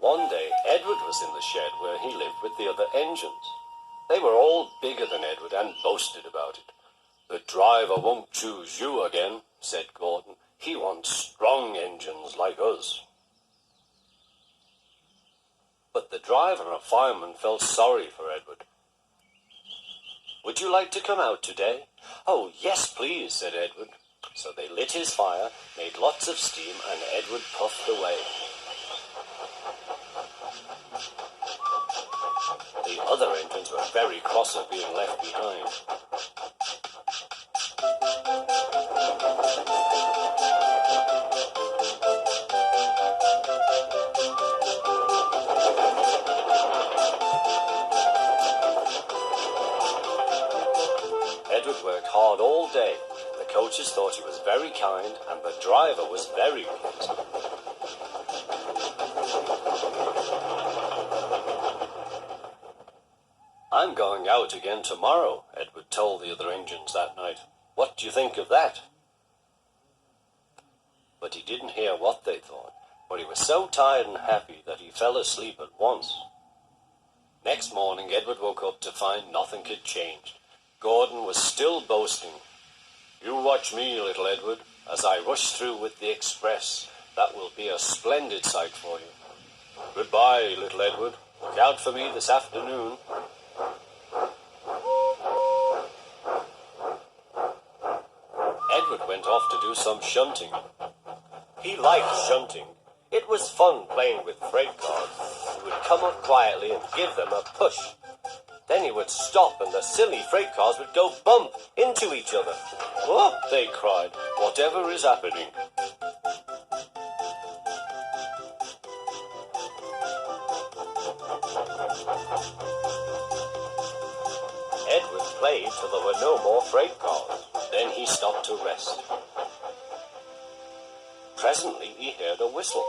One day, Edward was in the shed where he lived with the other engines. They were all bigger than Edward and boasted about it. "The driver won't choose you again," said Gordon. "He wants strong engines like us." But the driver and fireman felt sorry for Edward. "Would you like to come out today?" "Oh, yes, please," said Edward. So they lit his fire, made lots of steam, and Edward puffed away. The other engines were very cross at being left behind. Edward worked hard all day. The coaches thought he was very kind, and the driver was very pleased. "I'm going out again tomorrow," Edward told the other engines that night. "What do you think of that?" But he didn't hear what they thought, for he was so tired and happy that he fell asleep at once. Next morning, Edward woke up to find nothing had changed. Gordon was still boasting. "You watch me, little Edward, as I rush through with the express. That will be a splendid sight for you. Goodbye, little Edward. Look out for me this afternoon." Edward went off to do some shunting. He liked shunting. It was fun playing with freight cars. He would come up quietly and give them a push. Then he would stop and the silly freight cars would go bump into each other. "Oh," they cried, "whatever is happening?" Edward played till there were no more freight cars. Then he stopped to rest. Presently he heard a whistle.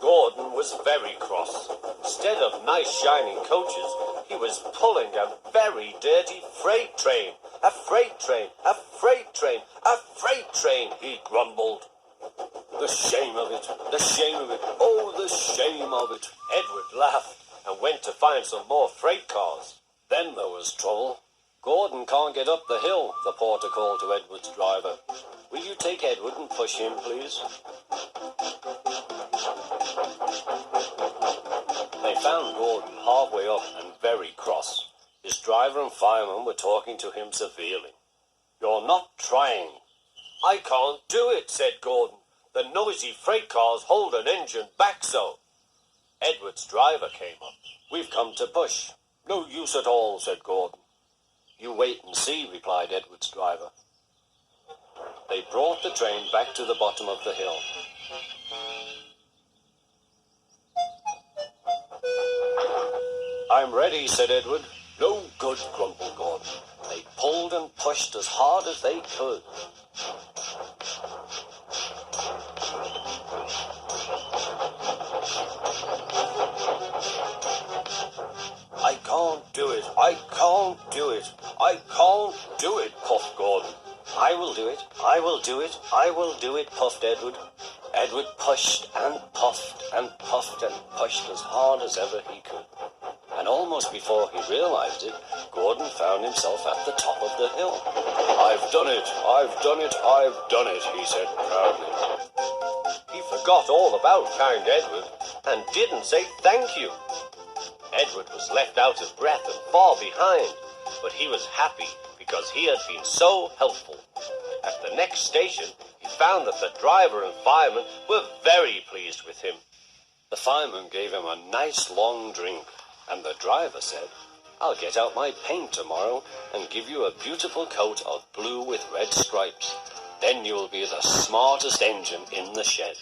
Gordon was very cross. Instead of nice shining coaches, he was pulling a very dirty freight train. "A freight train, a freight train, a freight train," he grumbled. "The shame of it, the shame of it, oh, the shame of it." Edward laughed and went to find some more freight cars. Then there was trouble. "Gordon can't get up the hill," the porter called to Edward's driver. "Will you take Edward and push him, please?" They found Gordon halfway up and very cross. His driver and fireman were talking to him severely. "You're not trying." "I can't do it," said Gordon. "The noisy freight cars hold an engine back so." Edward's driver came up. "We've come to push." "No use at all," said Gordon. "You wait and see," replied Edward's driver. They brought the train back to the bottom of the hill. "I'm ready," said Edward. "No good," grumbled Gordon. They pulled and pushed as hard as they could. "I can't do it, I can't do it, I can't do it," puffed Gordon. "I will do it, I will do it, I will do it," puffed Edward. Edward pushed and puffed and puffed and pushed as hard as ever he could. And almost before he realized it, Gordon found himself at the top of the hill. "I've done it, I've done it, I've done it," he said proudly. He forgot all about kind Edward and didn't say thank you. Edward was left out of breath and far behind, but he was happy because he had been so helpful. At the next station, he found that the driver and fireman were very pleased with him. The fireman gave him a nice long drink, and the driver said, "I'll get out my paint tomorrow and give you a beautiful coat of blue with red stripes. Then you'll be the smartest engine in the shed."